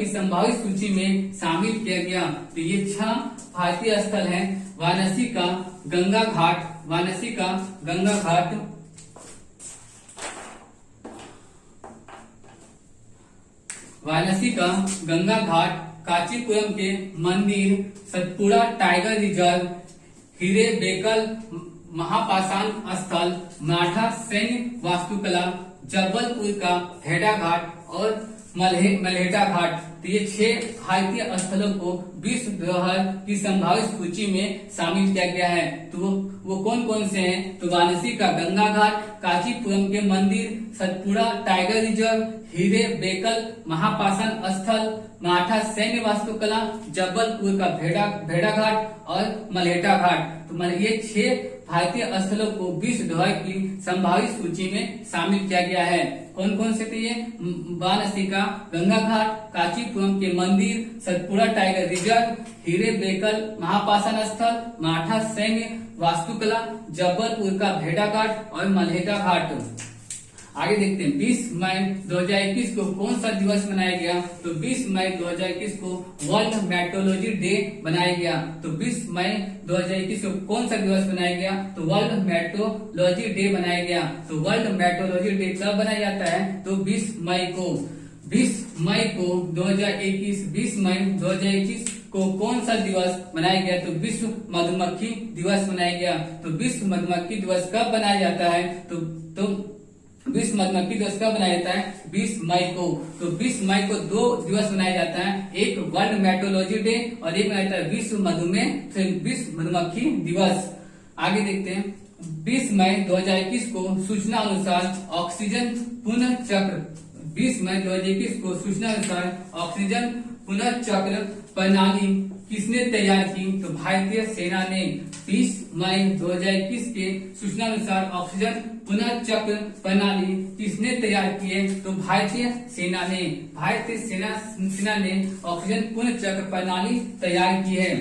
संभावित सूची में शामिल किया गया? तो ये 6 भारतीय स्थल हैं। वाराणसी का गंगा घाट, कांचीपुरम के मंदिर, सतपुड़ा टाइगर रिजर्व, हिरेबेकल महापाषाण स्थल, मराठा सैन्य वास्तुकला, जबलपुर का भेड़ा घाट और मल्हेटा घाट। तो ये 6 भारतीय स्थलों को विश्व धरोहर की संभावित सूची में शामिल किया गया है। तो वो कौन कौन से हैं? तो वाराणसी का गंगा घाट, कांचीपुरम के मंदिर, सतपुड़ा टाइगर रिजर्व, हिरेबेकल महापाषाण स्थल, मराठा सैन्य वास्तुकला, जबलपुर का भेड़ा घाट और मल्हेटा घाट। तो ये 6 भारतीय स्थलों को विश्व धरोहर की संभावित सूची में शामिल किया गया है। कौन कौन से थे ये? वाराणसी का गंगा घाट, कांचीपुरम के मंदिर, सतपुड़ा टाइगर रिजर्व, हिरेबेकल महापाषाण स्थल, मराठा सैन्य वास्तुकला, जबलपुर का भेड़ा घाट और मल्हेटा घाट। आगे देखते हैं 20 मई 2021 को कौन सा दिवस मनाया गया? तो 20 मई 2021 को वर्ल्ड मेट्रोलॉजी डे बनाया गया। तो 20 मई 2021 को कौन सा दिवस बनाया गया? तो वर्ल्ड मेट्रोलॉजी डे बनाया गया। तो वर्ल्ड मेट्रोलॉजी डे कब बनाया जाता है? तो 20 मई को 2021 को कौन सा दिवस मनाया गया? तो विश्व मधुमक्खी दिवस मनाया गया। तो विश्व मधुमक्खी दिवस कब बनाया जाता है? तो विश्व मधुमक्खी दिवस कब मनाया जाता है? 20 मई को। तो 20 मई को 2 दिवस मनाया जाता है, एक वर्ल्ड मेट्रोलॉजी डे और एक मनाया जाता है विश्व मधुमक्खी दिवस। आगे देखते हैं 20 मई 2021 को सूचना अनुसार ऑक्सीजन पुनर्चक्र 20 मई 2021 को सूचना अनुसार ऑक्सीजन पुनर्चक्र प्रणाली किसने तैयार की? तो भारतीय सेना ने। 20 मई 2021 के सूचना अनुसार ऑक्सीजन पुनर्चक्र प्रणाली किसने तैयार की है? तो भारतीय सेना ने ऑक्सीजन पुनर्चक्र प्रणाली तैयार की है।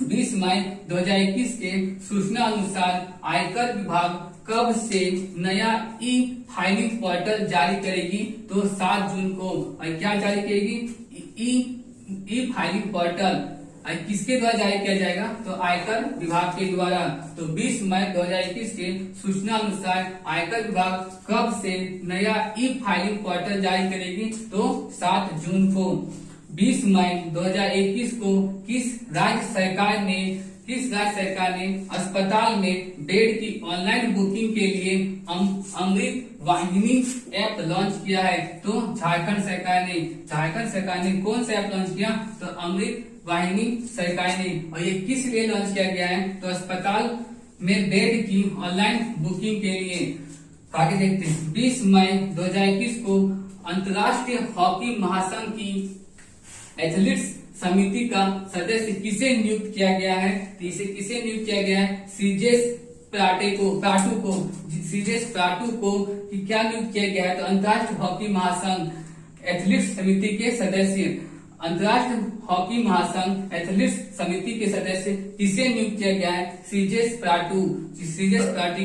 20 मई 2021 के सूचना अनुसार आयकर विभाग कब से नया ई फाइलिंग पोर्टल जारी करेगी? तो 7 जून को। और क्या जारी करेगी? ई फाइलिंग पोर्टल किसके द्वारा जारी किया जाएगा? तो आयकर विभाग के द्वारा। तो 20 मई 2021 के सूचना अनुसार आयकर विभाग कब से नया ई फाइलिंग पोर्टल जारी करेगी? तो 7 जून को। 20 मई 2021 को किस राज्य सरकार ने अस्पताल में बेड की ऑनलाइन बुकिंग के लिए अमृत वाहिनी ऐप लॉन्च किया है? तो झारखंड सरकार ने कौन सा ऐप लॉन्च किया? तो अमृत वाहिनी सरकार ने। और ये किस लिए लॉन्च किया गया है? तो अस्पताल में बेड की ऑनलाइन बुकिंग के लिए। आगे देखते हैं। 20 मई 2021 को अंतर्राष्ट्रीय हॉकी महासंघ की एथलीट्स समिति का सदस्य किसे नियुक्त किया गया है? तो इसे किसे नियुक्त किया गया है? सीजेस प्राटू को क्या नियुक्त किया गया है? तो अंतर्राष्ट्रीय हॉकी महासंघ एथलीट्स समिति के सदस्य, अंतर्राष्ट्रीय हॉकी महासंघ एथलीट्स समिति के सदस्य किसे नियुक्त किया गया है? सीजेस प्राटू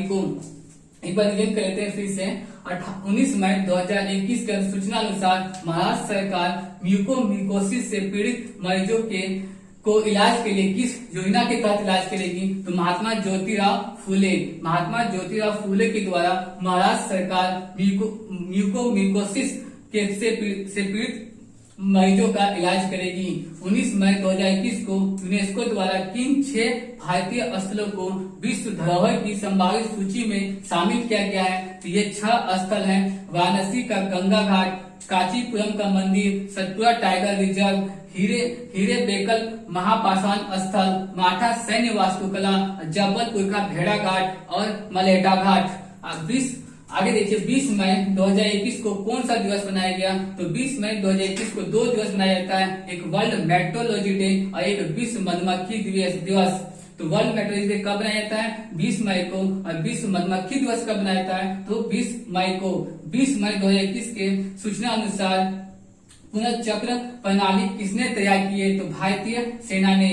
को। एक बार रिवीजन कर लेते हैं फिर से। 19 मई 2021 के सूचना अनुसार महाराष्ट्र सरकार म्यूकोरमाइकोसिस से पीड़ित मरीजों को इलाज के लिए किस योजना के तहत इलाज करेगी? तो महात्मा ज्योतिराव फूले के द्वारा महाराष्ट्र सरकार म्यूकोरमाइकोसिस से पीड़ित मरीजों का इलाज करेगी। 19 मई 2021 को यूनेस्को द्वारा किन 6 भारतीय स्थलों को विश्व धरोहर की संभावित सूची में शामिल किया गया है? तो ये 6 स्थल हैं। वाराणसी का गंगा घाट, कांचीपुरम का मंदिर, सतपुरा टाइगर रिजर्व, हिरेबेकल महापाषाण स्थल, माठा सैन्य वास्तुकला, जबलपुर का भेड़ा घाट और मलेटा घाट। आगे देखिए 20 मई 2021 को कौन सा दिवस मनाया गया? तो 20 मई 2021 को 2 दिवस मनाया जाता है, एक वर्ल्ड मेट्रोलॉजी डे और एक विश्व मधुमक्खी दिवस। तो वर्ल्ड मेट्रोलॉजी डे कब मनाया जाता है? 20 मई को। और विश्व मधुमक्खी दिवस कब मनाया जाता है? तो 20 मई को। 20 मई 2021 के सूचना अनुसार पुनर्चक्र प्रणाली किसने तैयार की है? तो भारतीय सेना ने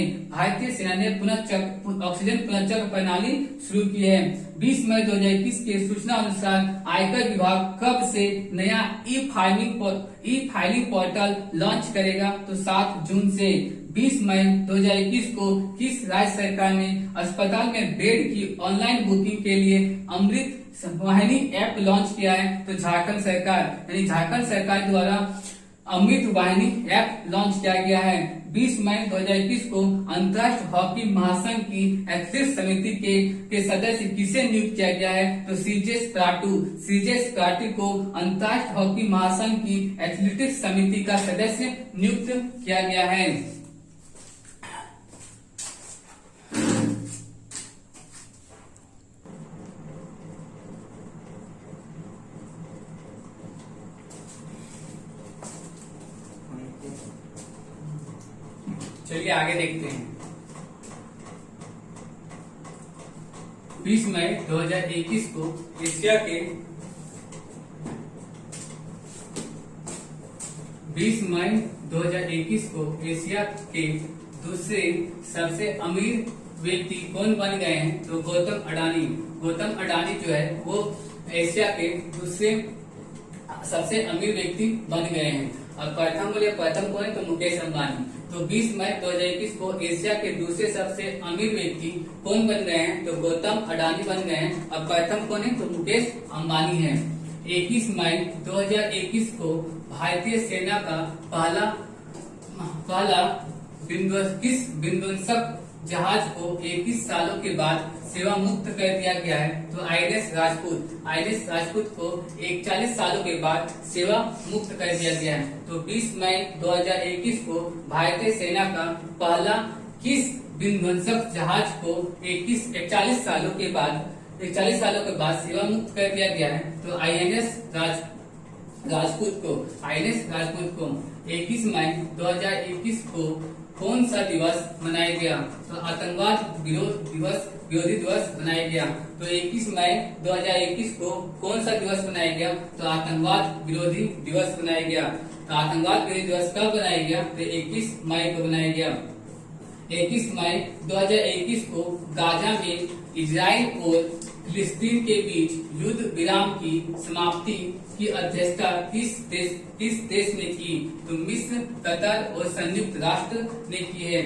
ऑक्सीजन पुनर्चक्र प्रणाली शुरू की है। 20 मई 2021 के सूचना अनुसार आयकर विभाग कब से नया ई फाइलिंग पोर्टल लॉन्च करेगा? तो 7 जून से। 20 मई 2021 को किस राज्य सरकार ने अस्पताल में बेड की ऑनलाइन बुकिंग के लिए अमृत वाहिनी ऐप लॉन्च किया है? तो झारखंड सरकार द्वारा अमृत वाहिनी ऐप लॉन्च किया गया है। 20 मई 2021 को अंतर्राष्ट्रीय हॉकी महासंघ की एथलीट्स समिति के सदस्य किसे नियुक्त किया गया है? तो सीजेस प्राटू को अंतर्राष्ट्रीय हॉकी महासंघ की एथलेटिक्स समिति का सदस्य नियुक्त किया गया है। चलिए आगे देखते हैं। 20 मई 2021 को एशिया के 20 मई 2021 को एशिया के दूसरे सबसे अमीर व्यक्ति कौन बन गए हैं? तो गौतम अडानी जो है वो एशिया के दूसरे सबसे अमीर व्यक्ति बन गए हैं। और प्रथम कौन है? तो मुकेश अंबानी। तो 20 मई 2021 को एशिया के दूसरे सबसे अमीर व्यक्ति कौन बन गए हैं? तो गौतम अडानी बन गए हैं। और प्रथम कौन है? तो मुकेश अंबानी है। 21 मई 2021 को भारतीय सेना का पहला विध्वंसक जहाज को 21 सालों के बाद सेवा मुक्त कर दिया गया है। तो आईएनएस राजपूत को 41 सालों के बाद सेवा मुक्त कर दिया गया है। तो 20 मई 2021 को भारतीय सेना का पहला किस विध्वंसक जहाज को 41 सालों के बाद सेवा मुक्त कर दिया गया है? तो आईएनएस राजपूत को। 21 मई 2021 को कौन सा दिवस मनाया गया? तो आतंकवाद विरोधी दिवस मनाया गया। तो 21 मई 2021 को कौन सा दिवस मनाया गया? तो आतंकवाद विरोधी दिवस मनाया गया। तो आतंकवाद विरोधी दिवस कब बनाया गया? तो 21 मई को बनाया गया। 21 मई 2021 को गाजा में इजराइल और फिलिस्तीन के बीच युद्ध विराम की समाप्ति की अध्यक्षता किस देश ने की? तो मिस्र, कतर और संयुक्त राष्ट्र ने की है।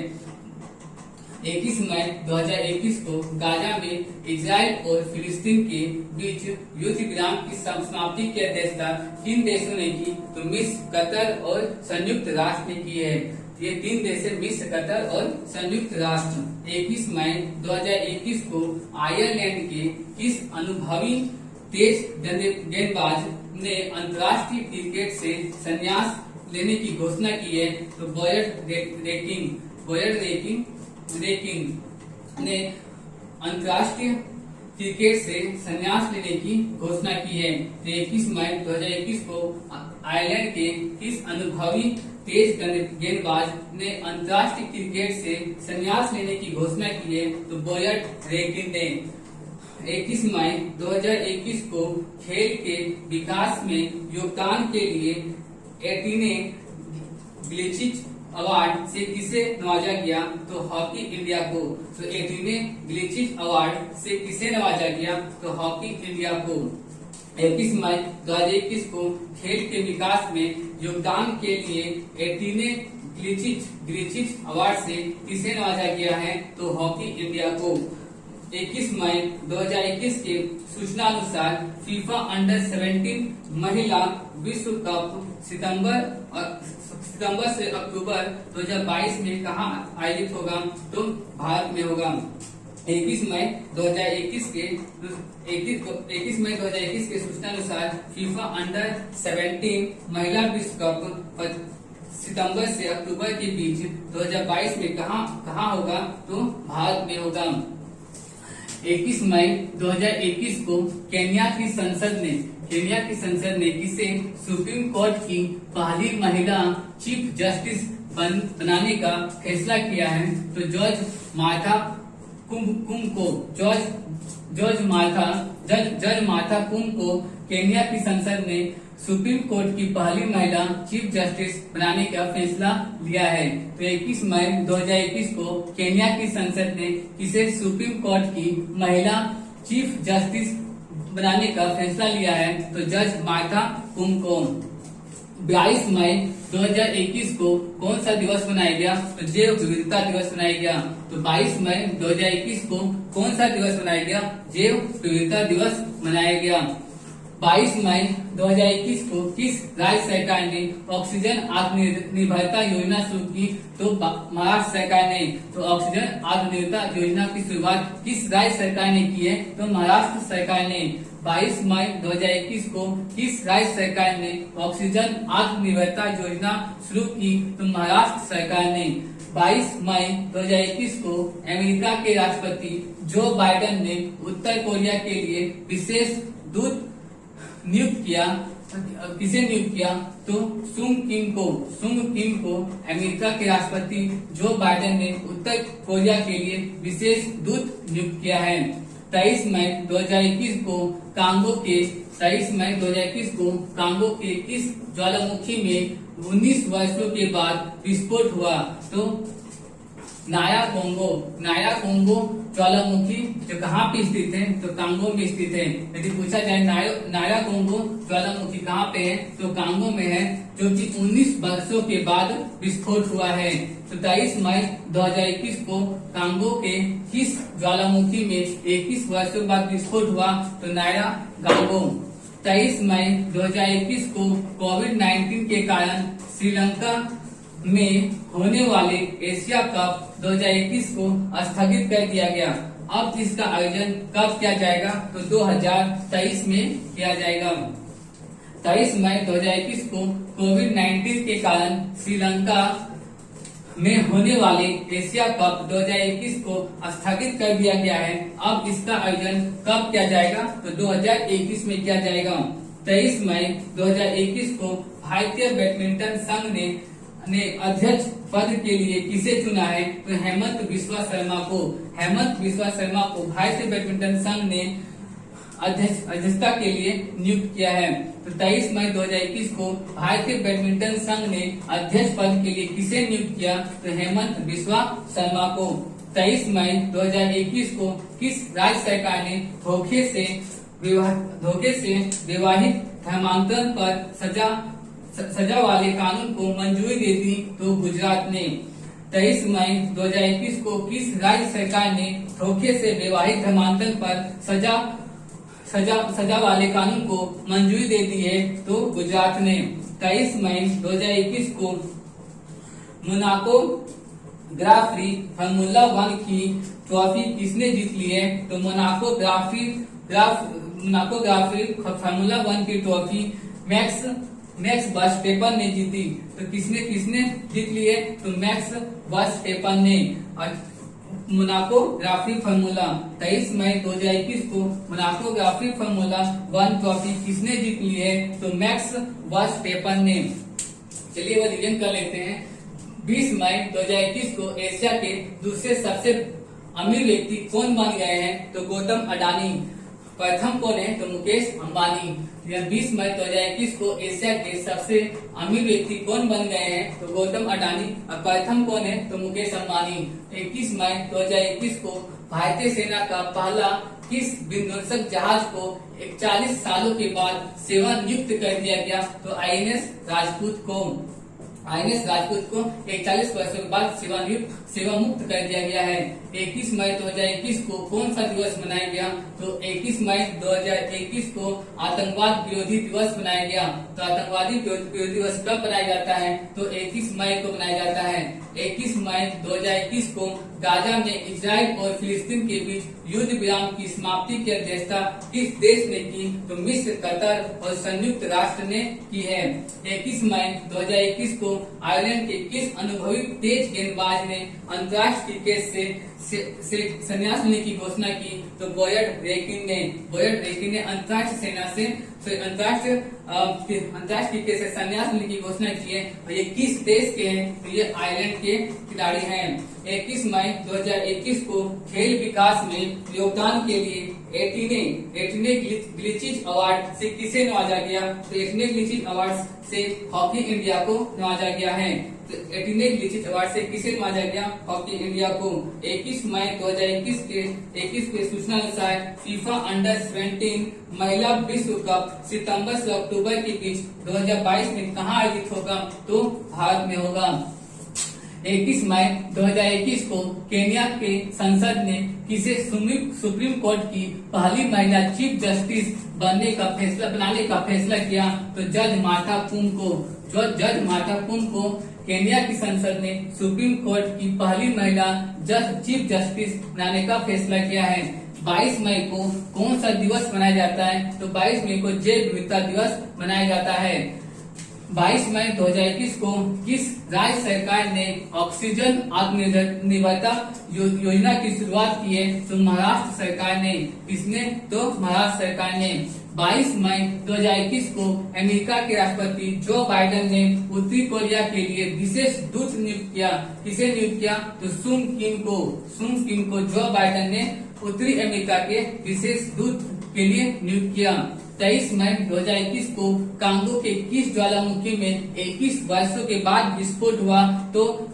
21 मई 2021 को गाजा में इजराइल और फिलिस्तीन के बीच युद्ध विराम की समाप्ति की अध्यक्षता किन देशों ने की? तो मिस्र, कतर और संयुक्त राष्ट्र ने की है। ये 3 देश है, मिस्र, कतर और संयुक्त राष्ट्र। 21 मई 2021 को आयरलैंड के किस अनुभवी तेज गेंदबाज ने अंतर्राष्ट्रीय क्रिकेट से संन्यास लेने की घोषणा की है? तो बॉयड रेकिंग ने अंतर्राष्ट्रीय क्रिकेट से संन्यास लेने की घोषणा की है। 21 मई 2021 को आयरलैंड के किस अनुभवी तेज गेंदबाज ने अंतर्राष्ट्रीय क्रिकेट से संन्यास लेने की घोषणा की है? तो बॉयड रेकिंग ने। 21 मई 2021 को खेल के विकास में योगदान के लिए एटीने ग्लिचिच अवार्ड से किसे नवाजा गया? तो हॉकी इंडिया को। तो एटीने ग्लिचिच अवार्ड से किसे नवाजा गया? तो हॉकी इंडिया को। 21 मई 2021 को खेल के विकास में योगदान के लिए एटीने ग्लिचिच अवार्ड से किसे नवाजा गया है? तो हॉकी इंडिया को। 21 मई 2021 के सूचना अनुसार फीफा अंडर 17 महिला विश्व कप सितंबर से अक्टूबर 2022 में कहां आयोजित होगा? तो भारत में होगा। 21 मई 2021 के सूचना अनुसार फीफा अंडर 17 महिला विश्व कप सितंबर से अक्टूबर के बीच 2022 में कहां होगा? तो भारत में होगा। 21 मई 2021 को केन्या की संसद ने किसे सुप्रीम कोर्ट की पहली महिला चीफ जस्टिस बनाने का फैसला किया है? तो जज मार्था कुम को केन्या की संसद ने सुप्रीम कोर्ट की पहली महिला चीफ जस्टिस बनाने का फैसला लिया है। तो 21 मई 2021 को केन्या की संसद ने किसे सुप्रीम कोर्ट की महिला चीफ जस्टिस बनाने का फैसला लिया है? तो जज मार्था कुम को। 22 मई 2021 को कौन सा दिवस मनाया गया? तो जैव विविधता दिवस मनाया गया। तो 22 मई 2021 को कौन सा दिवस मनाया गया? जैव विविधता दिवस मनाया गया। 22 मई 2021 को किस राज्य सरकार ने ऑक्सीजन आत्मनिर्भरता योजना शुरू की? तो महाराष्ट्र सरकार ने। तो ऑक्सीजन आत्मनिर्भरता योजना की शुरुआत किस राज्य सरकार ने की है? तो महाराष्ट्र सरकार ने। 22 मई 2021 को किस राज्य सरकार ने ऑक्सीजन आत्मनिर्भरता योजना शुरू की? तो महाराष्ट्र सरकार ने। 22 मई 2021 को अमेरिका के राष्ट्रपति जो बाइडेन ने उत्तर कोरिया के लिए विशेष दूत नियुक्त किया। किसे नियुक्त किया? तो सुंग किम को अमेरिका के राष्ट्रपति जो बाइडेन ने उत्तर कोरिया के लिए विशेष दूत नियुक्त किया है। 23 मई 2021 को कांगो के इस ज्वालामुखी में 19 वर्षों के बाद विस्फोट हुआ? तो नाया कोंगो ज्वालामुखी जो कहाँ पे स्थित है? तो कांगो में स्थित है। यदि पूछा जाए नाया कोंगो ज्वालामुखी कहाँ पे है? तो कांगो में है, जो कि 19 वर्षों के बाद विस्फोट हुआ है। तो 23 मई 2021 को कांगो के किस ज्वालामुखी में 21 वर्षों बाद विस्फोट हुआ? तो नाया गांगो। 23 मई 2021 को कोविड-19 के कारण श्रीलंका में होने वाले एशिया कप 2021 को स्थगित कर दिया गया। अब इसका आयोजन कब किया जाएगा? तो 2023 में किया जाएगा। 23 मई 2021 को कोविड-19 के कारण श्रीलंका में होने वाले एशिया कप 2021 को स्थगित कर दिया गया है। अब इसका आयोजन कब किया जाएगा? तो 2021 में किया जाएगा। 23 मई 2021 को भारतीय बैडमिंटन संघ ने अध्यक्ष पद के लिए किसे चुना है? तो हेमंत बिस्वा शर्मा को भारतीय बैडमिंटन संघ ने अध्यक्षता के लिए नियुक्त किया है। तो 23 मई 2021 को भारतीय बैडमिंटन संघ ने अध्यक्ष पद के लिए किसे नियुक्त किया? तो हेमंत बिस्वा शर्मा को। 23 मई 2021 को किस राज्य सरकार ने धोखे से विवाहित धर्मांतरण पर सजा वाले कानून को मंजूरी दे दी? तो गुजरात ने। 23 मई 2021 को किस राज्य सरकार ने धोखे से वैवाहिक धर्मांतरण पर सजा वाले कानून को मंजूरी दे दी है? तो गुजरात ने। 23 मई 2021 को मोनाको ग्राफी फार्मूला 1 की ट्रॉफी किसने जीत ली है? तो मोनाको ग्राफी फार्मूला 1 की ट्रॉफी मैक्स वर्स्टेपन ने जीती। तो किसने जीत ली है? तो मैक्स वर्स्टेपन ने। और मोनाको ग्राफी फार्मूला 23 मई 2021 को मोनाको ग्राफी फार्मूला 1 ट्रॉफी किसने जीत ली है? तो मैक्स वर्स्टेपन ने। चलिए वो रिवीजन कर लेते हैं। 20 मई 2021 को एशिया के दूसरे सबसे अमीर व्यक्ति कौन बन गए हैं? तो गौतम अडानी। प्रथम कौन है? तो मुकेश अंबानी। 20 मई 2021 को एशिया के सबसे अमीर व्यक्ति कौन बन गए हैं? तो गौतम अडानी। और प्रथम कौन है? तो मुकेश अंबानी। 21 मई 2021 को भारतीय सेना का पहला किस विध्वंसक जहाज को 41 सालों के बाद सेवा नियुक्त कर दिया गया? तो आईएनएस राजपूत को 41 वर्षों के बाद सेवा मुक्त कर दिया गया है। 21 मई 2021 को कौन सा दिवस मनाया गया? तो 21 मई 2021 को आतंकवाद विरोधी दिवस मनाया गया। तो आतंकवादी विरोधी दिवस कब मनाया जाता है? तो 21 मई को मनाया जाता है। 21 मई 2021 को गाजा में इजराइल और फिलिस्तीन के बीच युद्ध विराम की समाप्ति की अध्यक्षता किस देश ने की? तो मिस्र, कतर और संयुक्त राष्ट्र ने की है। 21 मई 2021 को आयरलैंड के किस अनुभवी तेज गेंदबाज ने अंतर्राष्ट्रीय क्रिकेट से संन्यास लेने की घोषणा की? तो बॉयड रेकिन ने अंतर्राष्ट्रीय क्रिकेट से संन्यास लेने की घोषणा की है। और ये किस देश के हैं? तो ये आयरलैंड के खिलाड़ी हैं। 21 मई 2021 को खेल विकास में योगदान के लिए एटीने ग्लिचिज अवार्ड से किसे नवाजा गया? तो एटीने ग्लिचिज अवार्ड से हॉकी इंडिया को नवाजा गया है। तो एटीने ग्लिचिज अवार्ड से किसे नवाजा गया? हॉकी इंडिया को। 21 मई 2021 के सूचना अनुसार फीफा अंडर 17 महिला विश्व कप सितंबर से अक्टूबर के बीच 2022 में कहाँ आयोजित होगा? तो भारत में होगा। 21 मई 2021 को केन्या के संसद ने किसे सुप्रीम कोर्ट की पहली महिला चीफ जस्टिस बनाने का फैसला किया? तो जज मार्था कुम को केन्या की संसद ने सुप्रीम कोर्ट की पहली महिला चीफ जस्टिस बनाने का फैसला किया है। 22 मई को कौन सा दिवस मनाया जाता है? तो 22 मई को जैव विविधता दिवस मनाया जाता है। 22 मई 2021 को किस राज्य सरकार ने ऑक्सीजन आत्मनिर्भरता योजना की शुरुआत की है? तो महाराष्ट्र सरकार ने। किसने? तो महाराष्ट्र सरकार ने। 22 मई 2021 को अमेरिका के राष्ट्रपति जो बाइडेन ने उत्तरी कोरिया के लिए विशेष दूत नियुक्त किया। किसे नियुक्त किया? तो सुंग किम को जो बाइडेन ने उत्तरी अमेरिका के विशेष दूत के लिए नियुक्त किया। 23 मई 2021 को कांगो के किस ज्वालामुखी में 21 वर्षों के बाद विस्फोट हुआ? तो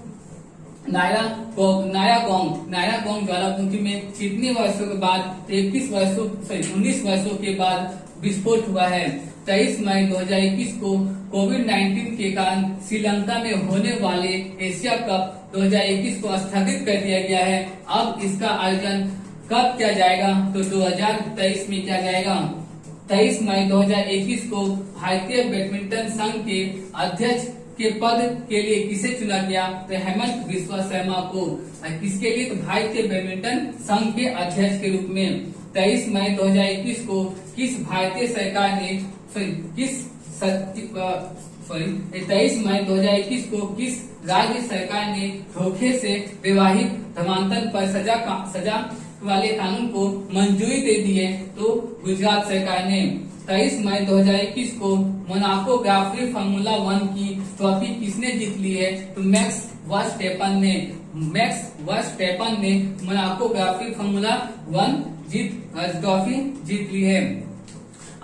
नायरागोंग ज्वालामुखी में कितने वर्षों के बाद? 19 वर्षों के बाद विस्फोट हुआ है। 23 मई 2021 को कोविड-19 के कारण श्रीलंका में होने वाले एशिया कप 2021 को स्थगित कर दिया गया है। अब इसका आयोजन कब किया जाएगा? तो 2023 में किया जाएगा। 23 मई 2021 को भारतीय बैडमिंटन संघ के अध्यक्ष के पद के लिए किसे चुना गया? तो हेमंत बिस्वा शर्मा को। किसके लिए? तो भारतीय बैडमिंटन संघ के अध्यक्ष के रूप में। 23 मई 2021 को किस भारतीय सरकार ने 23 मई 2021 को किस राज्य सरकार ने धोखे से वैवाहिक धर्मांतरण पर सजा वाले कानून को मंजूरी दे दी है? तो गुजरात सरकार ने। 23 मई 2021 को मोनाको ग्राफी फार्मूला 1 की ट्रॉफी किसने जीत ली है? तो मैक्स वर्स्टेपन ने मोनाको ग्राफी फार्मूला 1 ट्रॉफी जीत ली है।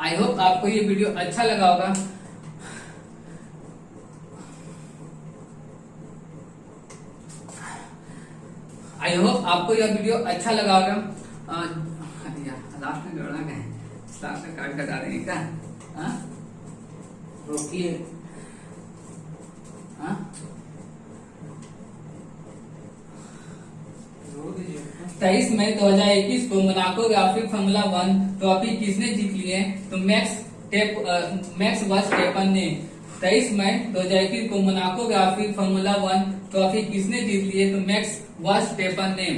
आई होप आपको ये वीडियो अच्छा लगा होगा। आई होप आपको यह वीडियो अच्छा लगा होगा। लास्ट में जोड़ना क्या है? लास्ट में कार्ड कटा देंगे क्या? रोकिए। 23 मई 2021 को Monaco grand pre formula 1 trophy किसने जीत ली है? तो मैक्स वर्स्टेपन ने। 23 मई 2021 को Monaco grand pre formula 1 trophy किसने जीत ली है? तो मैक्स वर्स्टेपन ने।